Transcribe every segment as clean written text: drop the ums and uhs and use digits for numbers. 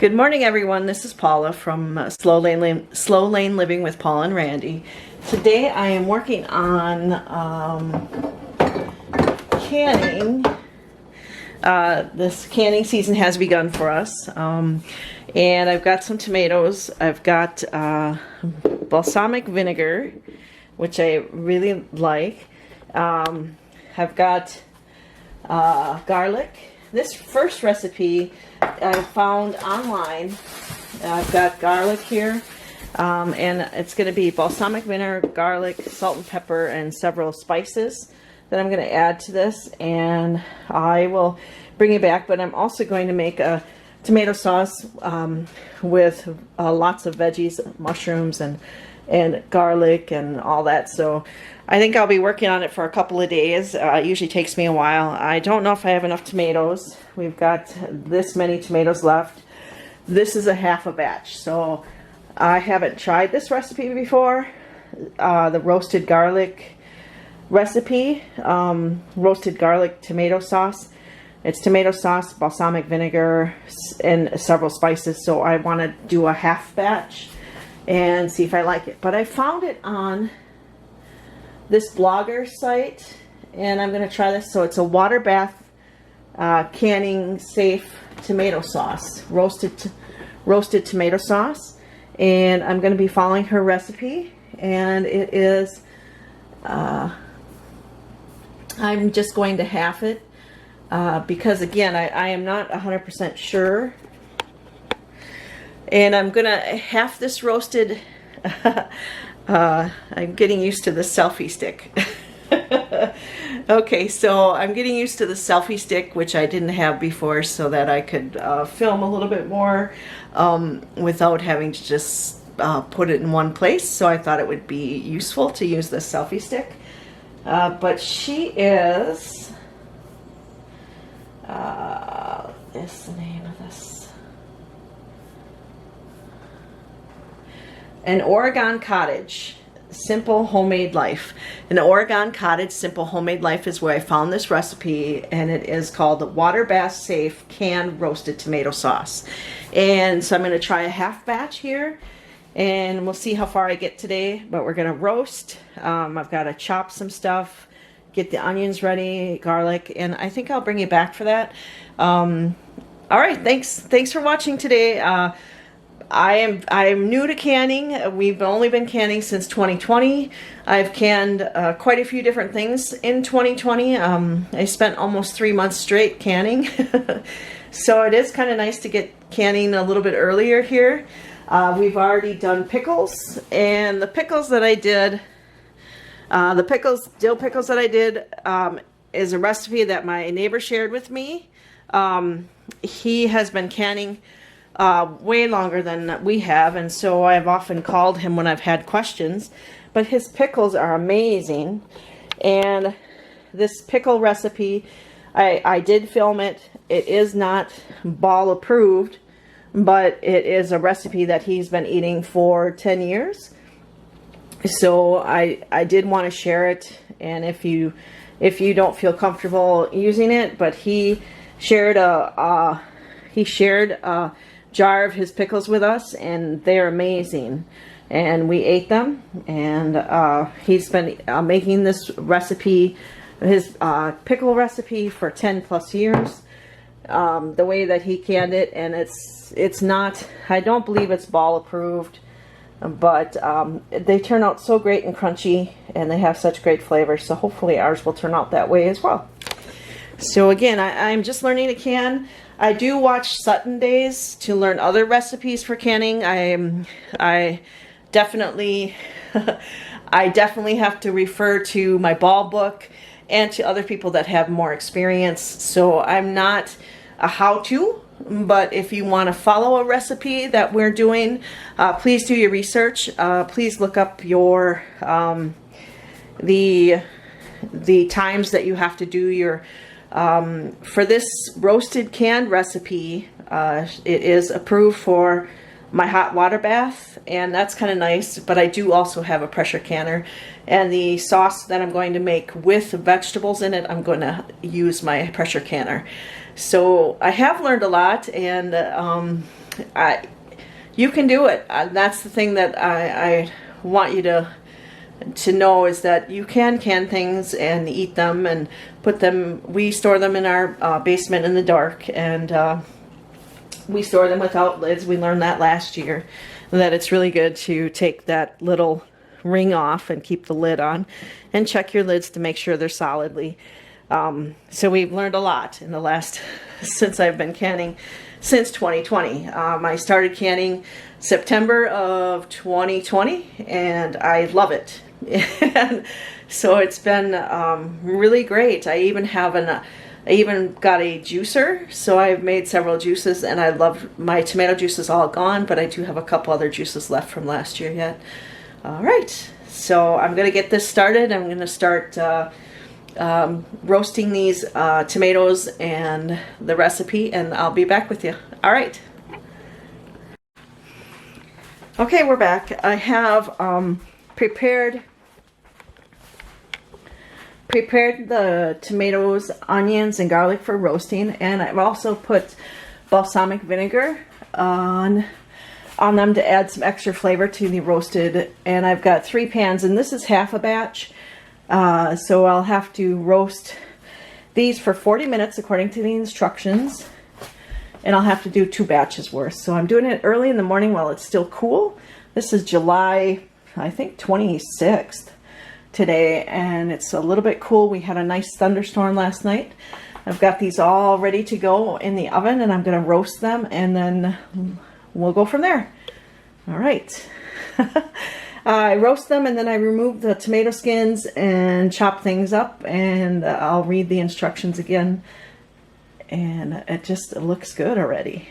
Good morning, everyone. This is Paula from Slow Lane Living with Paula and Randy. Today I am working on canning. This canning season has begun for us. And I've got some tomatoes. I've got balsamic vinegar, which I really like. I've got garlic. This first recipe I found online. I've got garlic here, and it's going to be balsamic vinegar, garlic, salt and pepper, and several spices that I'm going to add to this, and I will bring it back. But I'm also going to make a tomato sauce with lots of veggies, mushrooms, and garlic and all that. So I think I'll be working on it for a couple of days. It usually takes me a while. I don't know if I have enough tomatoes. We've got this many tomatoes left. This is a half a batch, so I haven't tried this recipe before. The roasted garlic recipe, roasted garlic tomato sauce. It's tomato sauce, balsamic vinegar, and several spices. So I want to do a half batch and see if I like it. But I found it on this blogger site, and I'm going to try this. So it's a water bath canning safe tomato sauce, roasted tomato sauce, and I'm going to be following her recipe. And it is I'm just going to half it because again I am not 100% sure, and I'm gonna half this roasted. I'm getting used to the selfie stick. Okay, so I'm getting used to the selfie stick, which I didn't have before, so that I could film a little bit more without having to just put it in one place. So I thought it would be useful to use the selfie stick. But she is, is the name of this? An Oregon Cottage, Simple Homemade Life. An Oregon Cottage Simple Homemade Life is where I found this recipe, and it is called the Water Bath Safe Canned Roasted Tomato Sauce. And so I'm going to try a half batch here, and we'll see how far I get today. But we're going to roast. I've got to chop some stuff, get the onions ready, garlic, and I think I'll bring you back for that. All right, thanks for watching today. I am new to canning. We've only been canning since 2020. I've canned quite a few different things in 2020. I spent almost 3 months straight canning. So it is kind of nice to get canning a little bit earlier here. We've already done pickles, and the pickles that I did, dill pickles that I did, is a recipe that my neighbor shared with me. He has been canning way longer than we have, and so I've often called him when I've had questions. But his pickles are amazing, and this pickle recipe, I did film it. It is not ball approved, but it is a recipe that he's been eating for 10 years. So I did want to share it, and if you don't feel comfortable using it, but he shared a jar of his pickles with us, and they're amazing, and we ate them. And he's been making this recipe, his pickle recipe, for 10 plus years, the way that he canned it. And it's not, I don't believe it's ball approved, but they turn out so great and crunchy, and they have such great flavor. So hopefully ours will turn out that way as well. So again, I'm just learning to can. I do watch Suttons daze to learn other recipes for canning. I definitely have to refer to my ball book and to other people that have more experience. So I'm not a how-to, but if you want to follow a recipe that we're doing, please do your research. Please look up your the times that you have to do your for this roasted canned recipe. It is approved for my hot water bath, and that's kind of nice. But I do also have a pressure canner, and the sauce that I'm going to make with vegetables in it, I'm going to use my pressure canner. So I have learned a lot, and you can do it. That's the thing that I want you to know, is that you can can things and eat them and put them. We store them in our basement in the dark, and we store them without lids. We learned that last year, that it's really good to take that little ring off and keep the lid on, and check your lids to make sure they're solidly. So we've learned a lot in the last, since I've been canning since 2020. I started canning September of 2020, and I love it. And so it's been really great. I even got a juicer, so I've made several juices, and I love my tomato juice is all gone, but I do have a couple other juices left from last year yet. All right, so I'm gonna get this started. I'm gonna start roasting these tomatoes and the recipe, and I'll be back with you. All right. Okay, we're back. I have prepared the tomatoes, onions, and garlic for roasting, and I've also put balsamic vinegar on them to add some extra flavor to the roasted. And I've got 3 pans, and this is half a batch, so I'll have to roast these for 40 minutes according to the instructions, and I'll have to do 2 batches worth. So I'm doing it early in the morning while it's still cool. This is July, I think, 26th today, and it's a little bit cool. We had a nice thunderstorm last night. I've got these all ready to go in the oven, and I'm going to roast them, and then we'll go from there. All right. I roast them, and then I remove the tomato skins and chop things up, and I'll read the instructions again, and it just looks good already.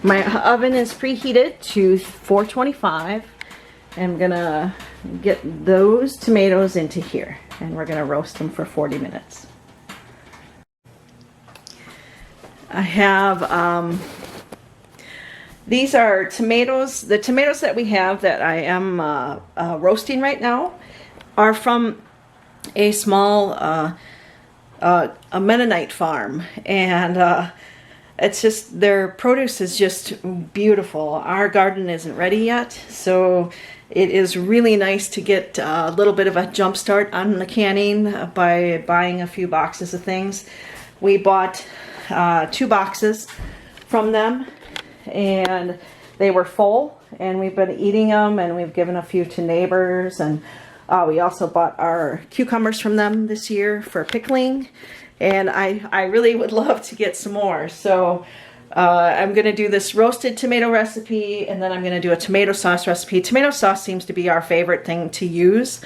My oven is preheated to 425. I'm gonna get those tomatoes into here, and we're gonna roast them for 40 minutes. I have, these are tomatoes. The tomatoes that we have that I am roasting right now are from a small a Mennonite farm, and it's just, their produce is just beautiful. Our garden isn't ready yet, so it is really nice to get a little bit of a jump start on the canning by buying a few boxes of things. We bought 2 boxes from them, and they were full, and we've been eating them, and we've given a few to neighbors, and we also bought our cucumbers from them this year for pickling. And I really would love to get some more. So I'm going to do this roasted tomato recipe, and then I'm going to do a tomato sauce recipe. Tomato sauce seems to be our favorite thing to use,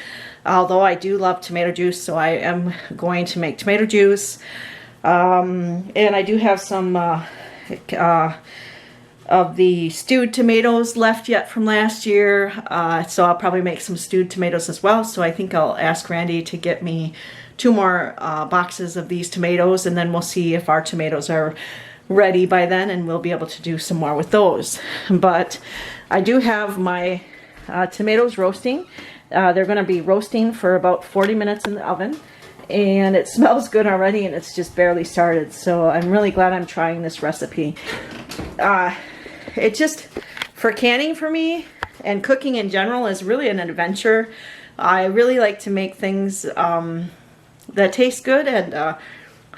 although I do love tomato juice, so I am going to make tomato juice. And I do have some of the stewed tomatoes left yet from last year, so I'll probably make some stewed tomatoes as well. So I think I'll ask Randy to get me 2 more boxes of these tomatoes, and then we'll see if our tomatoes are ready by then, and we'll be able to do some more with those. But I do have my tomatoes roasting. They're going to be roasting for about 40 minutes in the oven, and it smells good already, and it's just barely started. So I'm really glad I'm trying this recipe. It just, for canning for me and cooking in general, is really an adventure. I really like to make things that taste good and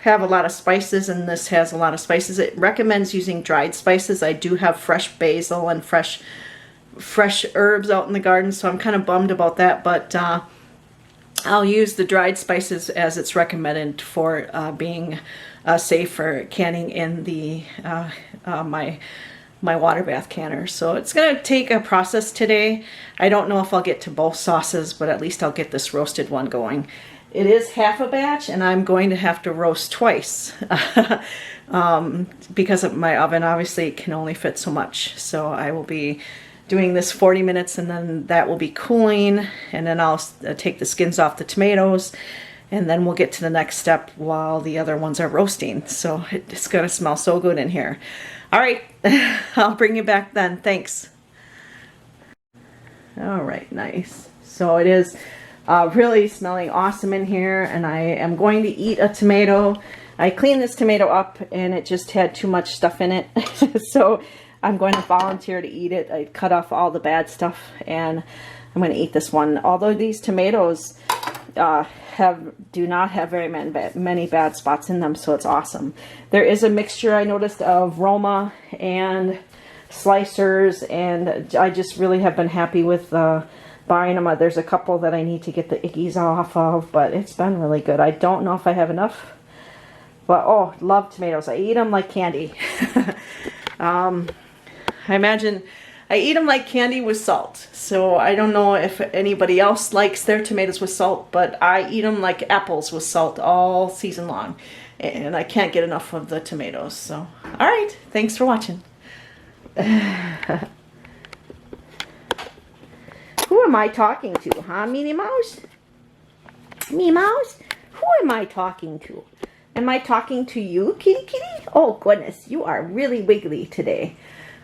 have a lot of spices, and this has a lot of spices. It recommends using dried spices. I do have fresh basil and fresh herbs out in the garden, so I'm kind of bummed about that, but I'll use the dried spices as it's recommended for being safe for canning in the my water bath canner. So it's going to take a process today. I don't know if I'll get to both sauces, but at least I'll get this roasted one going. It is half a batch, and I'm going to have to roast twice because of my oven obviously can only fit so much. So I will be doing this 40 minutes, and then that will be cooling, and then I'll take the skins off the tomatoes, and then we'll get to the next step while the other ones are roasting. So it's gonna smell so good in here. All right, I'll bring you back then. Thanks. All right, nice. So it is really smelling awesome in here, and I am going to eat a tomato. I cleaned this tomato up and it just had too much stuff in it. So I'm going to volunteer to eat it. I cut off all the bad stuff and I'm going to eat this one. Although these tomatoes do not have very many bad spots in them, so it's awesome. There is a mixture I noticed of Roma and slicers, and I just really have been happy with buying them. There's a couple that I need to get the ickies off of, but it's been really good. I don't know if I have enough, but oh, love tomatoes. I eat them like candy. I imagine I eat them like candy with salt. So I don't know if anybody else likes their tomatoes with salt, but I eat them like apples with salt all season long. And I can't get enough of the tomatoes. So, all right. Thanks for watching. Who am I talking to, huh, Minnie Mouse? Minnie Mouse? Who am I talking to? Am I talking to you, kitty kitty? Oh, goodness. You are really wiggly today.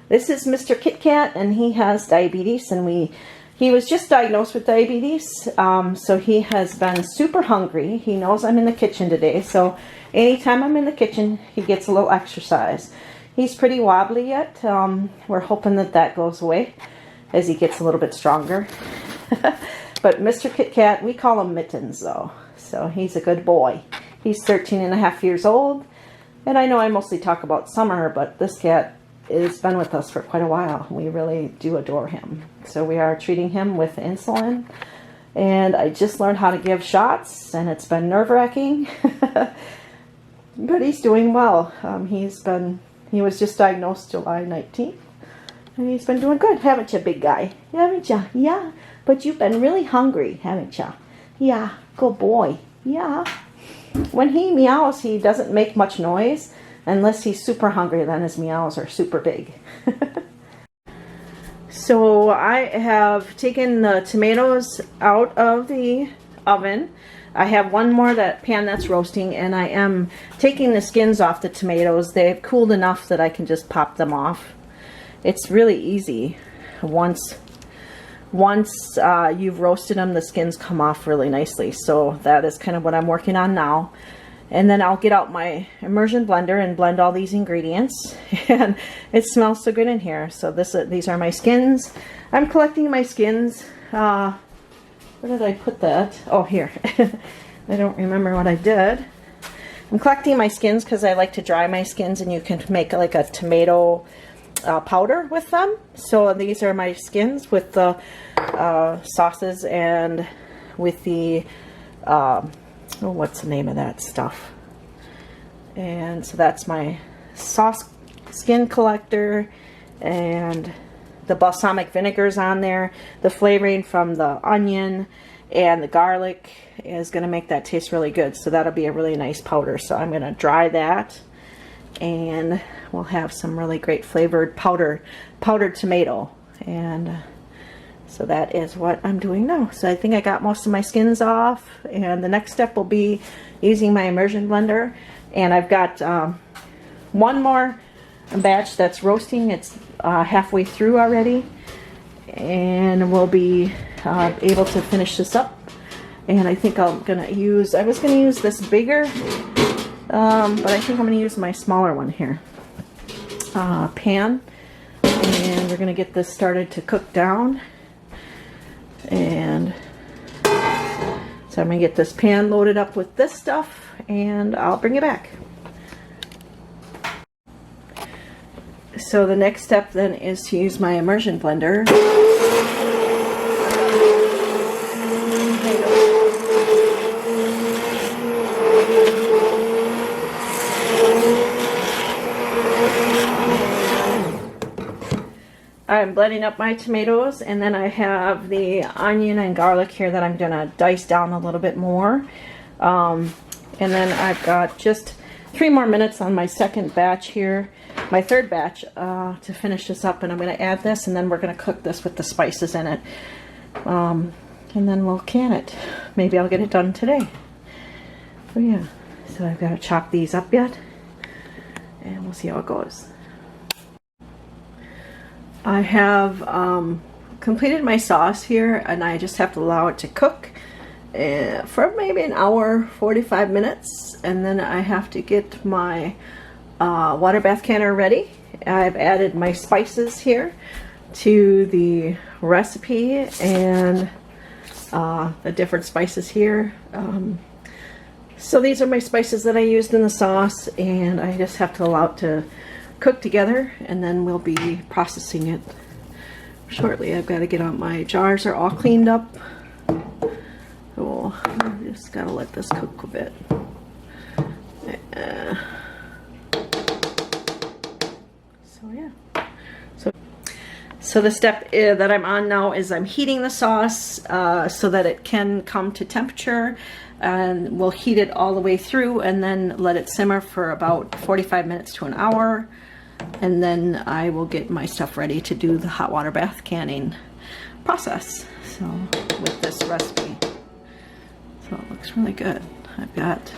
This is Mr. Kit Kat, and he has diabetes, and he was just diagnosed with diabetes, so he has been super hungry. He knows I'm in the kitchen today, so anytime I'm in the kitchen, he gets a little exercise. He's pretty wobbly yet. We're hoping that that goes away as he gets a little bit stronger. But Mr. Kit Kat, we call him Mittens, though, so he's a good boy. He's 13 and a half years old, and I know I mostly talk about Summer, but this cat has been with us for quite a while. We really do adore him. So we are treating him with insulin, and I just learned how to give shots, and it's been nerve-wracking, but he's doing well. He was just diagnosed July 19th, and he's been doing good, haven't you, big guy? Haven't you? Yeah, but you've been really hungry, haven't you? Yeah, good boy. Yeah. When he meows, he doesn't make much noise. Unless he's super hungry, then his meows are super big. So I have taken the tomatoes out of the oven. I have one more pan that's roasting, and I am taking the skins off the tomatoes. They've cooled enough that I can just pop them off. It's really easy. Once you've roasted them, the skins come off really nicely. So that is kind of what I'm working on now. And then I'll get out my immersion blender and blend all these ingredients. And it smells so good in here. So these are my skins. I'm collecting my skins. Where did I put that? Oh, here. I don't remember what I did. I'm collecting my skins because I like to dry my skins, and you can make like a tomato powder with them. So these are my skins with the sauces and with the oh, what's the name of that stuff? And so that's my sauce skin collector, and the balsamic vinegar's on there. The flavoring from the onion and the garlic is going to make that taste really good. So that'll be a really nice powder. So I'm going to dry that, and we'll have some really great flavored powdered tomato. And so that is what I'm doing now. So I think I got most of my skins off, and the next step will be using my immersion blender. And I've got one more batch that's roasting. It's halfway through already, and we'll be able to finish this up. And I think I was gonna use this bigger, but I think I'm gonna use my smaller one here, pan. And we're gonna get this started to cook down. And so I'm going to get this pan loaded up with this stuff, and I'll bring it back. So the next step then is to use my immersion blender. I'm blending up my tomatoes, and then I have the onion and garlic here that I'm gonna dice down a little bit more. And then I've got just 3 more minutes on my second batch here, my third batch, to finish this up. And I'm gonna add this, and then we're gonna cook this with the spices in it. And then we'll can it. Maybe I'll get it done today. So yeah, so I've got to chop these up yet, and we'll see how it goes. I have completed my sauce here, and I just have to allow it to cook for maybe an hour, 45 minutes, and then I have to get my water bath canner ready. I've added my spices here to the recipe, and the different spices here. So these are my spices that I used in the sauce, and I just have to allow it to cook together, and then we'll be processing it shortly. I've got to get out my jars are all cleaned up. So I just gotta let this cook a bit. So yeah. So the step that I'm on now is I'm heating the sauce so that it can come to temperature, and we'll heat it all the way through and then let it simmer for about 45 minutes to an hour, and then I will get my stuff ready to do the hot water bath canning process. So with this recipe, so it looks really good. I've got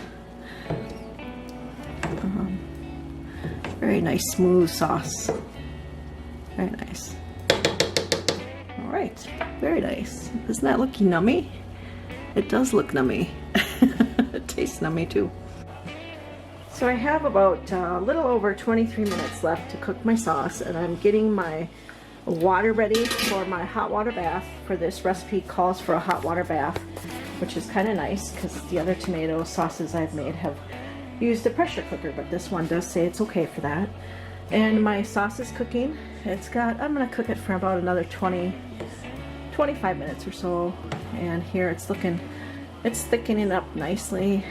very nice smooth sauce, very nice. All right, very nice. Isn't that looking nummy? It does look nummy. It tastes nummy too. So I have about a little over 23 minutes left to cook my sauce, and I'm getting my water ready for my hot water bath. For this recipe calls for a hot water bath, which is kind of nice because the other tomato sauces I've made have used a pressure cooker, but this one does say it's okay for that. And my sauce is cooking. I'm gonna cook it for about another 25 minutes or so, and here it's thickening up nicely.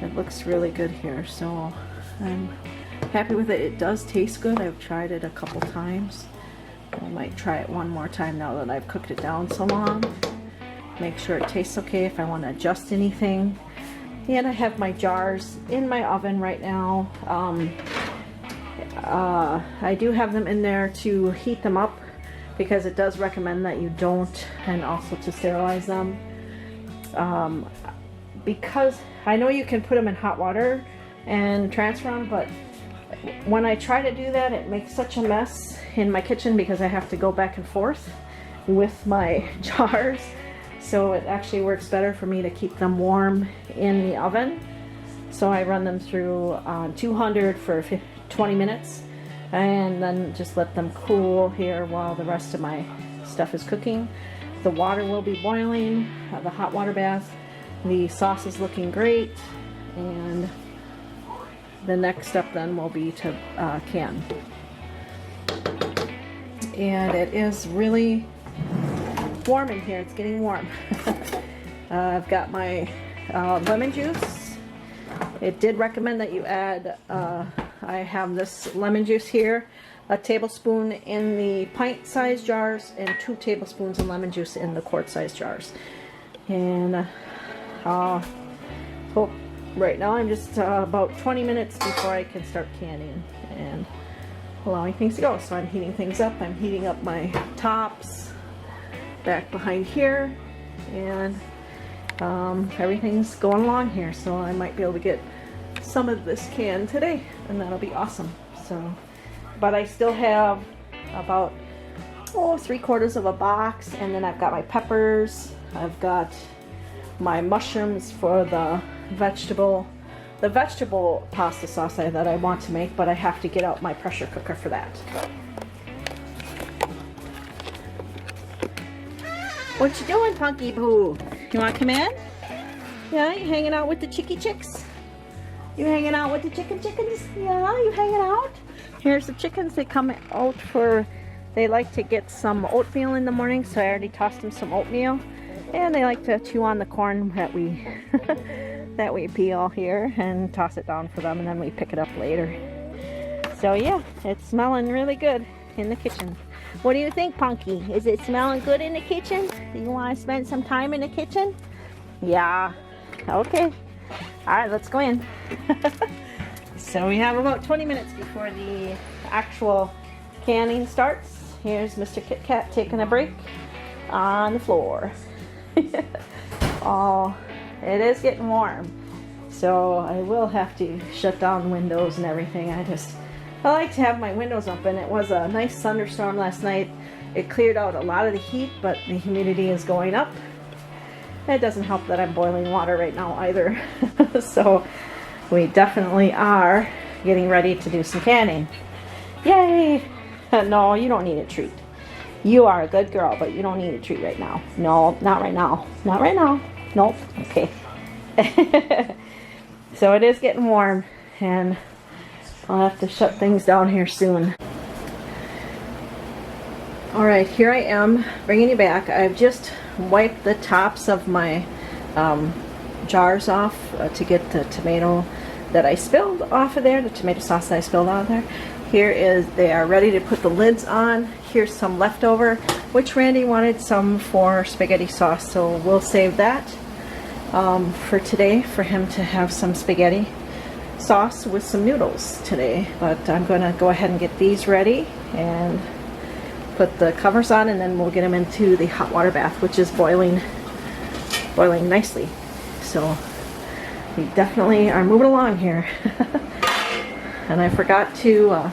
It looks really good here, so I'm happy with it. It does taste good. I've tried it a couple times. I might try it one more time now that I've cooked it down so long. Make sure it tastes okay if I want to adjust anything. And I have my jars in my oven right now. I do have them in there to heat them up because it does recommend that you don't, and also to sterilize them. Because I know you can put them in hot water and transfer them, but when I try to do that, it makes such a mess in my kitchen because I have to go back and forth with my jars. So it actually works better for me to keep them warm in the oven. So I run them through 200 for 20 minutes and then just let them cool here while the rest of my stuff is cooking. The water will be boiling, the hot water bath. The sauce is looking great, and the next step then will be to can. And it is really warm in here. It's getting warm. I've got my lemon juice. It did recommend that you add, I have this lemon juice here, a tablespoon in the pint-sized jars and 2 tablespoons of lemon juice in the quart-sized jars. And hope right now I'm just about 20 minutes before I can start canning and allowing things to go. So I'm heating things up. I'm heating up my tops back behind here, and everything's going along here, so I might be able to get some of this can today, and that'll be awesome. So, but I still have about 3/4 of a box, and then I've got my peppers, I've got my mushrooms for the vegetable pasta sauce that I want to make, but I have to get out my pressure cooker for that. What you doing, Punky Boo? You want to come in? Yeah, you hanging out with the chicks? You hanging out with the chickens? Yeah, you hanging out? Here's the chickens. They come out they like to get some oatmeal in the morning, so I already tossed them some oatmeal. And they like to chew on the corn that we that we peel here and toss it down for them, and then we pick it up later. So yeah, it's smelling really good in the kitchen. What do you think, Punky? Is it smelling good in the kitchen? Do you want to spend some time in the kitchen? Yeah. Okay. Alright, let's go in. So we have about 20 minutes before the actual canning starts. Here's Mr. Kit Kat taking a break on the floor. All it is getting warm. So I will have to shut down windows and everything. I like to have my windows open. It was a nice thunderstorm last night. It cleared out a lot of the heat, but the humidity is going up. It doesn't help that I'm boiling water right now either. So we definitely are getting ready to do some canning. Yay! No, you don't need a treat. You are a good girl, but you don't need a treat right now. No, not right now. Not right now. Nope. Okay. So it is getting warm, and I'll have to shut things down here soon. Alright, here I am bringing you back. I've just wiped the tops of my jars off to get the tomato that I spilled off of there, the tomato sauce that I spilled out of there. They are ready to put the lids on. Here's some leftover, which Randy wanted some for spaghetti sauce, so we'll save that for today, for him to have some spaghetti sauce with some noodles today. But I'm going to go ahead and get these ready and put the covers on, and then we'll get them into the hot water bath, which is boiling nicely. So we definitely are moving along here. And I forgot to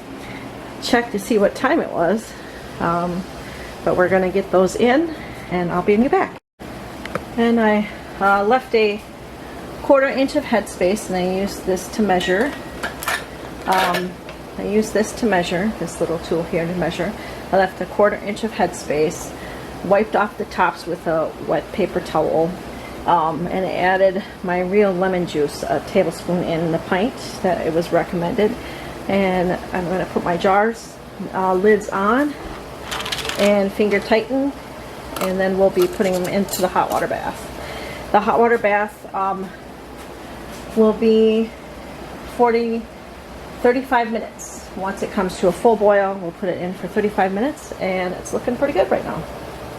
check to see what time it was, but we're going to get those in, and I'll bring you back. And I left a 1/4 inch of headspace, and I used this to measure. This little tool here to measure. I left a 1/4 inch of headspace, wiped off the tops with a wet paper towel, and I added my real lemon juice, a tablespoon in the pint that it was recommended. And I'm going to put my jars lids on and finger tighten, and then we'll be putting them into the hot water bath. The hot water bath will be 35 minutes. Once it comes to a full boil, we'll put it in for 35 minutes, and it's looking pretty good right now.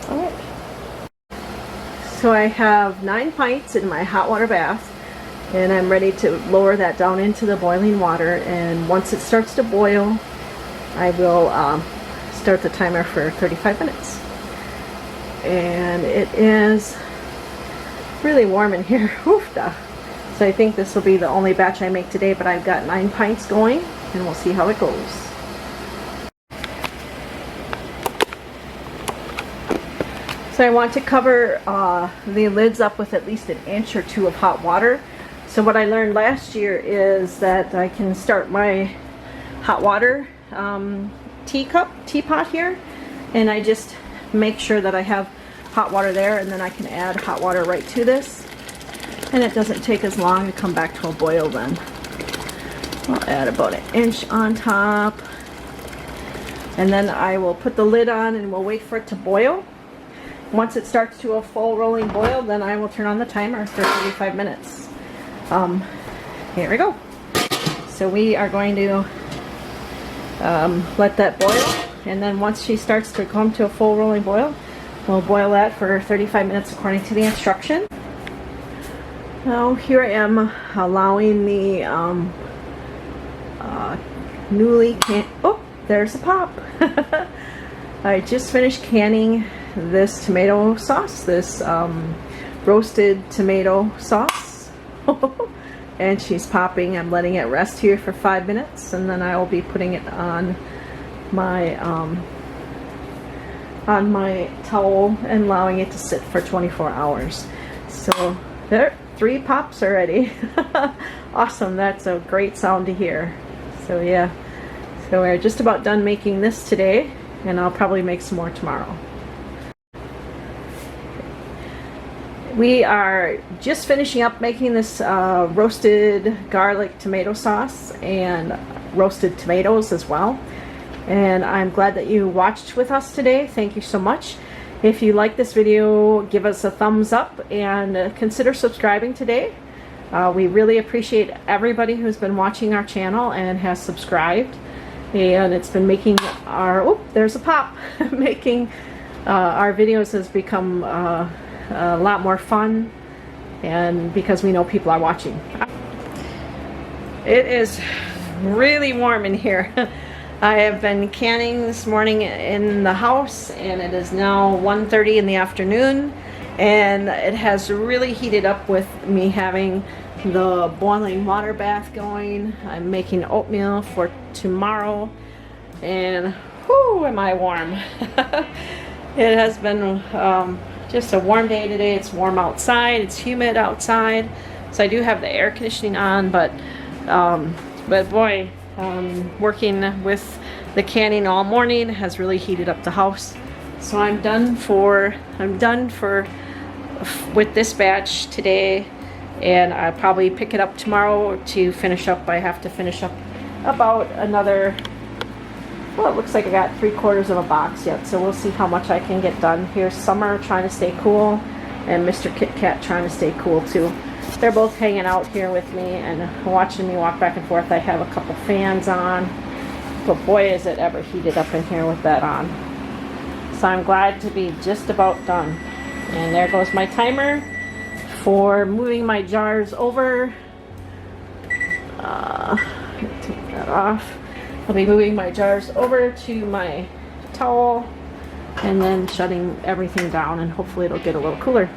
All right. So I have 9 pints in my hot water bath, and I'm ready to lower that down into the boiling water. And once it starts to boil, I will start the timer for 35 minutes. And it is really warm in here. Oofda. So I think this will be the only batch I make today, but I've got 9 pints going, and we'll see how it goes. So I want to cover the lids up with at least 1 inch or 2 of hot water. So what I learned last year is that I can start my hot water teapot here, and I just make sure that I have hot water there, and then I can add hot water right to this, and it doesn't take as long to come back to a boil then. I'll add about 1 inch on top, and then I will put the lid on and we'll wait for it to boil. Once it starts to a full rolling boil, then I will turn on the timer for 35 minutes. Here we go. So we are going to let that boil, and then once she starts to come to a full rolling boil, we'll boil that for 35 minutes according to the instruction. Now here I am allowing the oh, there's a pop. I just finished canning this tomato sauce, this roasted tomato sauce. And she's popping. I'm letting it rest here for 5 minutes, and then I will be putting it on my towel and allowing it to sit for 24 hours. So there, 3 pops already. Awesome. That's a great sound to hear. So yeah, so we're just about done making this today, and I'll probably make some more tomorrow. We are just finishing up making this roasted garlic tomato sauce and roasted tomatoes as well. And I'm glad that you watched with us today. Thank you so much. If you like this video, give us a thumbs up and consider subscribing today. We really appreciate everybody who's been watching our channel and has subscribed. And it's been making our, oh, there's a pop, making our videos has become a lot more fun, and because we know people are watching. It is really warm in here. I have been canning this morning in the house, and it is now 1:30 in the afternoon, and it has really heated up with me having the boiling water bath going. I'm making oatmeal for tomorrow, and whoo, am I warm. It has been just a warm day today. It's warm outside, it's humid outside, so I do have the air conditioning on, but boy, working with the canning all morning has really heated up the house. So I'm done with this batch today, and I'll probably pick it up tomorrow to finish up. I have to finish up about another, well, it looks like I got 3/4 of a box yet, so we'll see how much I can get done. Here's Summer trying to stay cool, and Mr. Kit Kat trying to stay cool too. They're both hanging out here with me and watching me walk back and forth. I have a couple fans on, but boy is it ever heated up in here with that on. So I'm glad to be just about done. And there goes my timer for moving my jars over. Take that off. I'll be moving my jars over to my towel and then shutting everything down, and hopefully it'll get a little cooler.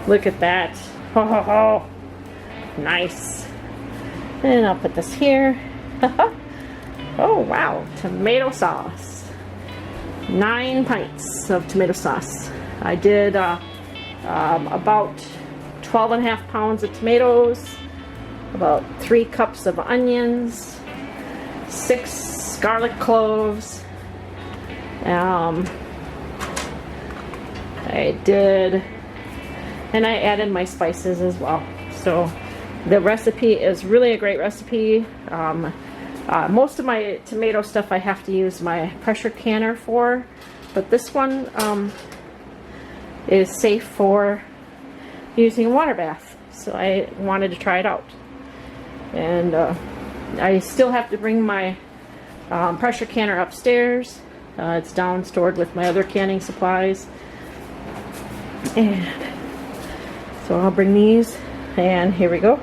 Look at that. Ho ho ho. Nice. And I'll put this here. Oh wow, tomato sauce. 9 pints of tomato sauce. I did about 12.5 pounds of tomatoes, about 3 cups of onions, 6 garlic cloves. I did, and I added my spices as well. So the recipe is really a great recipe. Most of my tomato stuff I have to use my pressure canner for, but this one is safe for using a water bath, so I wanted to try it out. And I still have to bring my pressure canner upstairs. It's down stored with my other canning supplies, and so I'll bring these. And here we go.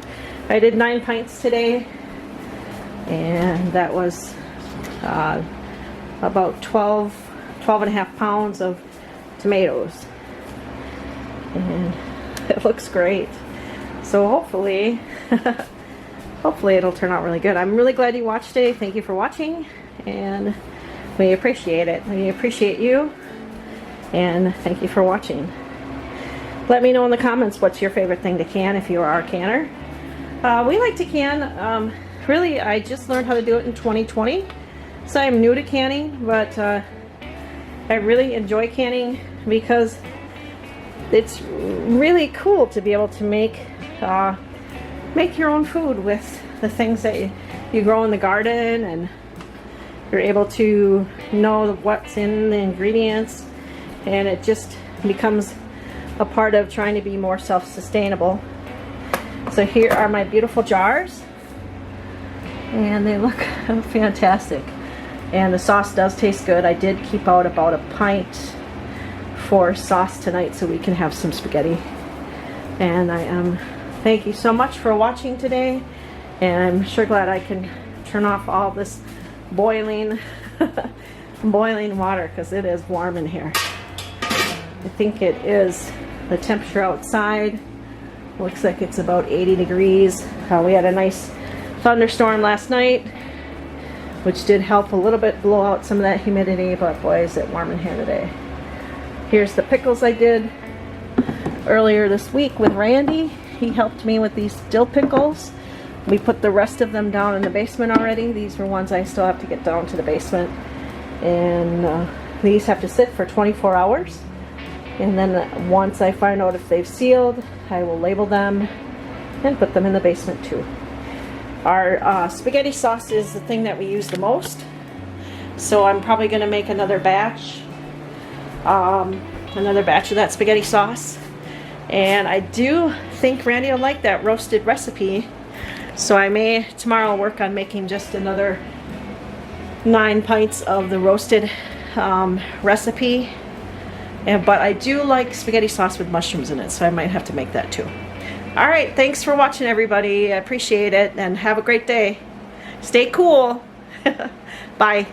I did 9 pints today, and that was about 12.5 pounds of tomatoes, and it looks great. So hopefully hopefully it'll turn out really good. I'm really glad you watched today. Thank you for watching, and we appreciate it. We appreciate you, and thank you for watching. Let me know in the comments what's your favorite thing to can if you are a canner. We like to can. Really, I just learned how to do it in 2020, so I'm new to canning, but I really enjoy canning because it's really cool to be able to make your own food with the things that you grow in the garden, and you're able to know what's in the ingredients, and it just becomes a part of trying to be more self-sustainable. So here are my beautiful jars, and they look fantastic, and the sauce does taste good. I did keep out about 1 pint for sauce tonight so we can have some spaghetti. And I am thank you so much for watching today, and I'm sure glad I can turn off all this boiling boiling water, because it is warm in here. I think it is the temperature outside. Looks like it's about 80 degrees. We had a nice thunderstorm last night, which did help a little bit blow out some of that humidity, but boy is it warm in here today. Here's the pickles I did earlier this week with Randy. He helped me with these dill pickles. We put the rest of them down in the basement already. These were ones I still have to get down to the basement, and these have to sit for 24 hours. And then once I find out if they've sealed, I will label them and put them in the basement too. Our spaghetti sauce is the thing that we use the most, so I'm probably going to make another batch of that spaghetti sauce. And I do think Randy will like that roasted recipe, so I may tomorrow work on making just another 9 pints of the roasted recipe. But I do like spaghetti sauce with mushrooms in it, so I might have to make that too. Alright, thanks for watching everybody. I appreciate it, and have a great day. Stay cool. Bye.